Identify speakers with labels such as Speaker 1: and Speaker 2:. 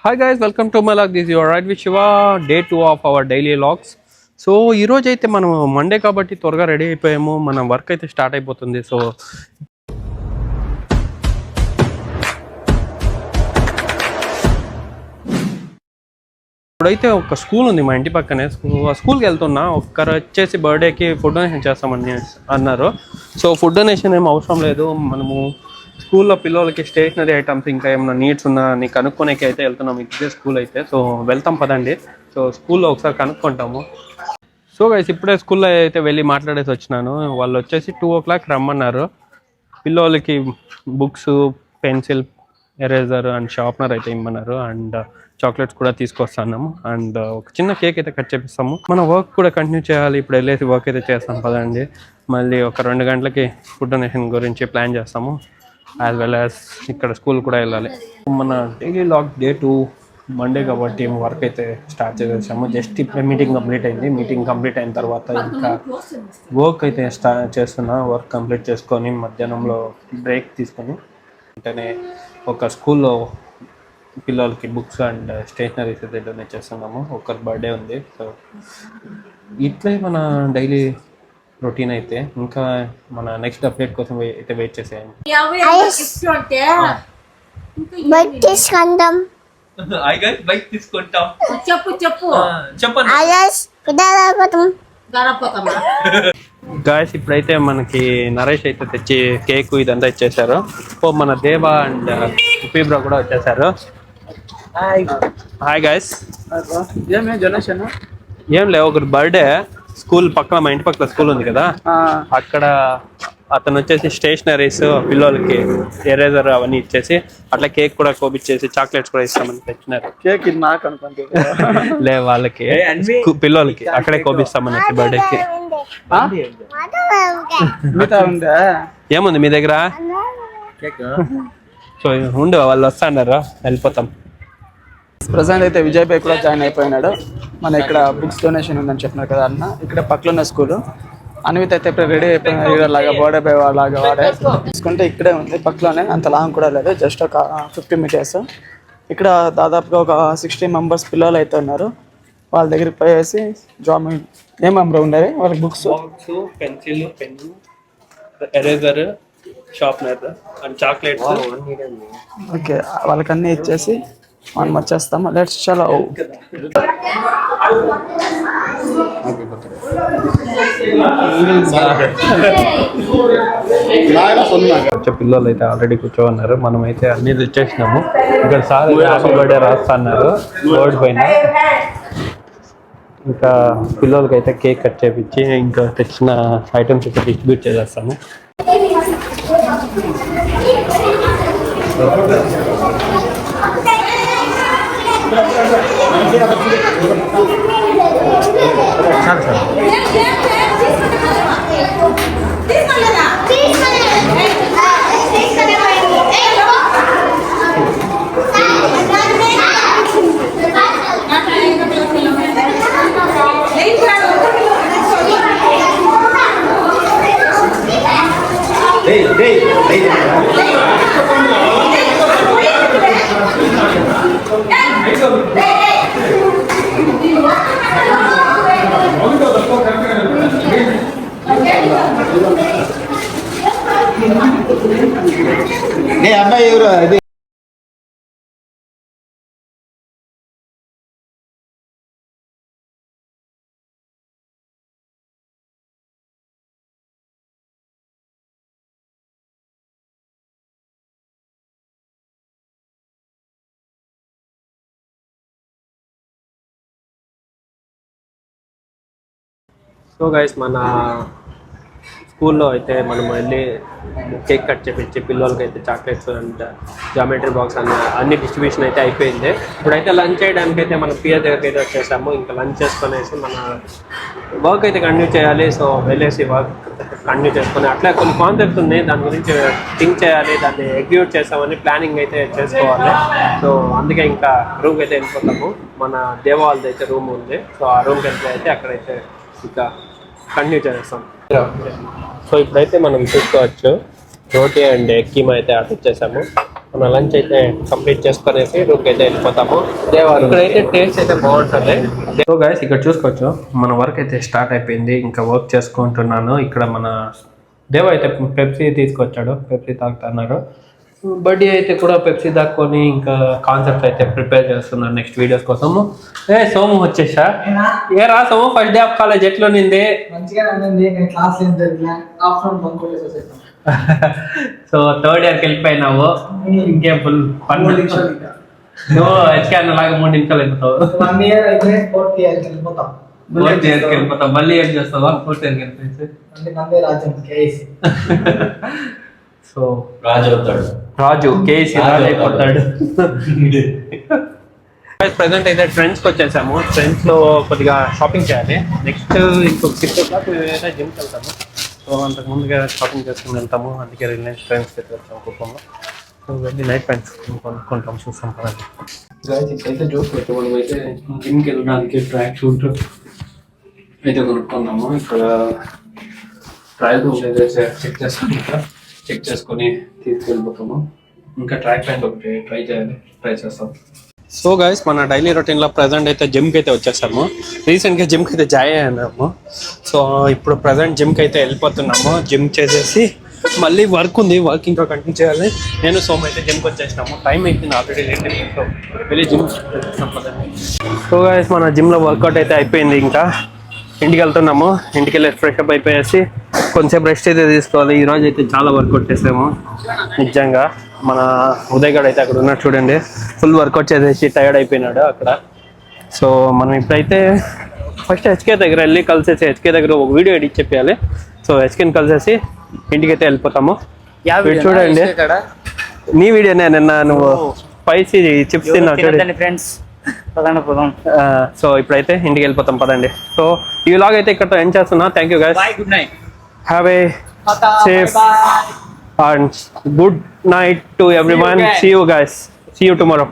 Speaker 1: Hi guys, welcome to my vlog. This is your ride with Shiva, day 2 of our daily vlogs. So ఈరోజు అయితే మనం Monday కాబట్టి త్వరగా ready అయిపోయాము. మన వర్క్ అయితే స్టార్ట్ అయిపోతుంది. సో ఇప్పుడైతే ఒక స్కూల్ ఉంది మా ఇంటి పక్కనే. స్కూల్కి వెళ్తున్నా. ఒక్కరు వచ్చేసి బర్త్డేకి ఫుడ్ డొనేషన్ చేస్తామని అన్నారు. సో ఫుడ్ డొనేషన్ ఏం అవసరం లేదు. మనము స్కూల్లో పిల్లలకి స్టేషనరీ ఐటమ్స్ ఇంకా ఏమైనా నీడ్స్ ఉన్నా నీకు కనుక్కోనేకి అయితే వెళ్తున్నాం. ఇదే స్కూల్ అయితే. సో వెళ్తాం పదండి. సో స్కూల్లో ఒకసారి కనుక్కుంటాము. సో గైస్ ఇప్పుడే స్కూల్లో అయితే వెళ్ళి మాట్లాడేసి వచ్చినాను. వాళ్ళు వచ్చేసి 2 o'clock రమ్మన్నారు. పిల్లలకి books, pencil, eraser and sharpener అయితే ఇమ్మన్నారు. అండ్ చాక్లెట్స్ కూడా తీసుకొస్తున్నాము. అండ్ ఒక చిన్న కేక్ అయితే కట్ చేపిస్తాము. మన వర్క్ కూడా కంటిన్యూ చేయాలి. ఇప్పుడు వెళ్ళేసి వర్క్ అయితే చేస్తాం పదండి. మళ్ళీ ఒక 2 గంటలకి ఫుడ్ డొనేషన్ గురించి ప్లాన్ చేస్తాము. యాజ్ వెల్ యాజ్ ఇక్కడ స్కూల్ కూడా వెళ్ళాలి. మన డైలీ లాగ్ డే 2 మండే కాబట్టి వర్క్ అయితే స్టార్ట్ చేసేసాము. జస్ట్ ఇప్పుడే మీటింగ్ కంప్లీట్ అయింది. మీటింగ్ కంప్లీట్ అయిన తర్వాత ఇంకా వర్క్ అయితే చేస్తున్నా. వర్క్ కంప్లీట్ చేసుకొని మధ్యాహ్నంలో బ్రేక్ తీసుకొని వెంటనే ఒక స్కూల్లో పిల్లలకి బుక్స్ అండ్ స్టేషనరీస్ అయితే డొనేట్ చేస్తున్నాము. ఒకరి బర్త్డే ఉంది. సో ఇట్లే మన డైలీ రొటీన్ అయితే. ఇంకా మన నెక్స్ట్ అప్డేట్ కోసం అయితే వెయిట్ చేసేయండి. బైక్ తీసుకుంటాం. గాయస్ ఇప్పుడైతే మనకి నరేష్ అయితే తెచ్చి కేక్ ఇదంతా ఇచ్చేసారు. ఓ మన దేవా అండ్ ఉపీబ్రా కూడా వచ్చేసారు. Hi guys. ఏం లేవు, ఒకరి బర్త్డే. స్కూల్ పక్కన, మా ఇంటి పక్కన స్కూల్ ఉంది కదా, అక్కడ అతను వచ్చేసి స్టేషనరీస్, పిల్లలకి ఎరేజర్ అవన్నీ ఇచ్చేసి అట్లా కేక్ కూడా కోపిచ్చేసి చాక్లెట్స్ కూడా ఇస్తామని తెచ్చినారు.
Speaker 2: కేక్ నాకు అనుకుంటే
Speaker 1: లే, వాళ్ళకి పిల్లలకి అక్కడే కోపిస్తామని బర్త్డేకి. ఏముంది మీ దగ్గర? సో ఉండు, వాళ్ళు వస్తాడారు, వెళ్ళిపోతాం.
Speaker 2: ప్రజెంట్ అయితే విజయ్ భాయ్ కూడా జాయిన్ అయిపోయినాడు. మన ఇక్కడ బుక్స్ డొనేషన్ ఉందని చెప్పినారు కదా అన్న. ఇక్కడ పక్కన ఉన్న స్కూల్. అన్విత్ అయితే ఇప్పుడు రెడీ అయిపోయినాడు. లాగా బర్త్డే బాయ్ లాగా వాడే తీసుకుంటే ఇక్కడే ఉంది పక్కలోనే. అంత లాంగ్ కూడా లేదు, జస్ట్ ఒక 50 meters. ఇక్కడ దాదాపుగా ఒక 60 members పిల్లలు అయితే ఉన్నారు. వాళ్ళ దగ్గరికి పోయేసి జామిన్ ఏమేమి ఉండేవి వాళ్ళకి books,
Speaker 1: pencil, pen, eraser, sharpener and chocolates.
Speaker 2: Okay, వాళ్ళకన్నీ ఇచ్చేసి మనం వచ్చేస్తాము. లెట్స్ చలో.
Speaker 1: పిల్లలు అయితే ఆల్రెడీ కూర్చోన్నారు. మనం అయితే అన్ని తెచ్చేసినాము. ఇక్కడ సార్ బర్త్డే రాస్తున్నారు బోర్డు పైన. ఇంకా పిల్లలకి అయితే కేక్ కట్ చేపించి ఇంకా తెచ్చిన ఐటమ్స్ అయితే డిస్ట్రిబ్యూట్ చేసేస్తాము.
Speaker 2: అబ్బాయి ఎవరు అది?
Speaker 1: సో గైస్ మన స్కూల్లో అయితే మనం వెళ్ళి కేక్ కట్ చేపించి పిల్లలకి అయితే చాక్లెట్స్ అండ్ జామెట్రీ బాక్స్ అన్ని డిస్ట్రిబ్యూషన్ అయితే అయిపోయింది. ఇప్పుడైతే లంచ్ చేయడానికి అయితే మన పిఎస్ దగ్గరికి అయితే వచ్చేసాము. ఇంకా లంచ్ చేసుకునేసి మన వర్క్ అయితే కంటిన్యూ చేయాలి. సో వెళ్ళేసి వర్క్ కంటిన్యూ చేసుకొని అట్లా కొన్ని కాన్సెప్ట్స్ ఉన్నాయి, దాని గురించి థింక్ చేయాలి, దాన్ని ఎగ్జిక్యూట్ చేస్తామని ప్లానింగ్ అయితే చేసుకోవాలి. సో అందుకే ఇంకా రూమ్కి అయితే వెళ్ళిపోతాము. మన దేవాలది అయితే రూమ్ ఉంది. సో ఆ రూమ్కి వెళ్తే అయితే అక్కడైతే ఇంకా కంటిన్యూ చేస్తాం. సో ఇప్పుడైతే మనం చూసుకోవచ్చు రోటీ అండ్ కీమా అయితే ఆర్డర్ చేసాము. మన లంచ్ అయితే కంప్లీట్ చేసుకునేసి రూమ్కి అయితే వెళ్ళిపోతాము. ఇక్కడైతే టేస్ట్ అయితే బాగుంటుంది. సో గైస్ ఇక్కడ చూసుకోవచ్చు మన వర్క్ అయితే స్టార్ట్ అయిపోయింది. ఇంకా వర్క్ చేసుకుంటున్నాను. ఇక్కడ మన దేవ అయితే పెప్సీ తీసుకొచ్చాడు, పెప్సీ తాగుతున్నారు. బడ్డీ అయితే కూడా పెప్సీ దాక్కొని ఇంకా కాన్సెప్ట్ అయితే ప్రిపేర్ చేస్తున్నారు నెక్స్ట్ వీడియోస్ కోసము. సోము వచ్చేసా ఏ రా Somu, first day of college ఎట్లా నింది? సో థర్డ్ ఇయర్కి వెళ్ళిపోయినావు, ఇంకేం ఫుల్ పని. నువ్వు హెచ్కేఆర్ లాగా 3 నిమిషాలు వెళ్ళిపోతావు.
Speaker 3: 1 year అయితే 4th year కి వెళ్ళిపోతాం.
Speaker 1: 4th ఇయర్కి వెళ్ళిపోతావు. మళ్ళీ ఏం చేస్తావా 4th ఇయర్కి వెళ్ళిపోయి?
Speaker 3: మందే రాజ్యం కేఎస్సి.
Speaker 1: సో రాజు కేసీ రాజు అయిపోతాడు. ప్రెసెంట్ అయితే ట్రెండ్స్కి వచ్చేసాము. ట్రెండ్స్లో కొద్దిగా షాపింగ్ చేయాలి. నెక్స్ట్ ఇంకొక 6 o'clock అయితే జిమ్కి వెళ్తాము. సో అంతకు ముందుగా షాపింగ్ చేసుకుని వెళ్తాము. అందుకే రిలయన్స్ ట్రెండ్స్కి అయితే వచ్చాము కుప్పంలో. సో వెళ్ళి నైట్ ప్యాంట్స్ కొనుక్కుంటాం. చూస్తాం కదండి. ఇప్పుడైతే చూసుకోవచ్చు మనం అయితే జిమ్కి వెళ్ళడానికి ట్రాక్ షూట్ అయితే కొనుక్కున్నాము. ఇక్కడ ట్రయల్ రూమ్ అయితే చెక్ చేస్తాం. ఇక్కడ చెక్ చేసుకొని తీసుకెళ్ళిపోతాము. ఇంకా ట్రాక్ ప్యాంట్ ఒకటి ట్రై చేస్తాం. సో గైస్ మన డైలీ రొటీన్లో ప్రజెంట్ అయితే జిమ్కి అయితే వచ్చేసాము. రీసెంట్గా జిమ్కి అయితే జాయిన్ అయ్యాము. సో ఇప్పుడు ప్రజెంట్ జిమ్కి అయితే వెళ్ళిపోతున్నాము. జిమ్ చేసేసి మళ్ళీ వర్క్ ఉంది, వర్క్ ఇంకా కంటిన్యూ చేయాలి. నేను సోమ్ అయితే జిమ్కి వచ్చేసినాము. టైం అయిపోయింది ఆల్రెడీ లేట్. సో వెళ్ళి జిమ్ చేస్తాం కదండి. సో గైస్ మన జిమ్లో వర్కౌట్ అయితే అయిపోయింది. ఇంకా ఇంటికి వెళ్తున్నాము. ఇంటికి వెళ్ళి ఫ్రెష్అప్ అయిపోయేసి కొంచెం రెస్ట్ అయితే తీసుకోవాలి. ఈరోజు అయితే చాలా వర్కౌట్ చేసాము నిజంగా. మన ఉదయ్ గడ్ అయితే అక్కడ ఉన్నాడు చూడండి, ఫుల్ వర్కౌట్ చేసేసి టైర్డ్ అయిపోయినాడు అక్కడ. సో మనం ఇప్పుడైతే ఫస్ట్ హెచ్కే దగ్గర వెళ్ళి కలిసేసి హెచ్కే దగ్గర ఒక వీడియో ఎడిట్ చెప్పాలి. సో హెచ్కేని కలిసేసి ఇంటికి అయితే వెళ్ళిపోతాము. చూడండి నీ వీడియోనే, నిన్న నువ్వు స్పైసీ చిప్స్ తిన్నావు చూడండి ఫ్రెండ్స్. సో ఇప్పుడైతే ఇంటికి వెళ్ళిపోతాం పదండి. సో ఈ వ్లాగ్ అయితే ఇక్కడ ఎండ్ చేస్తున్నా. Thank you guys.
Speaker 3: Good night.
Speaker 1: Have a safe and good night to everyone. See you guys. See you tomorrow.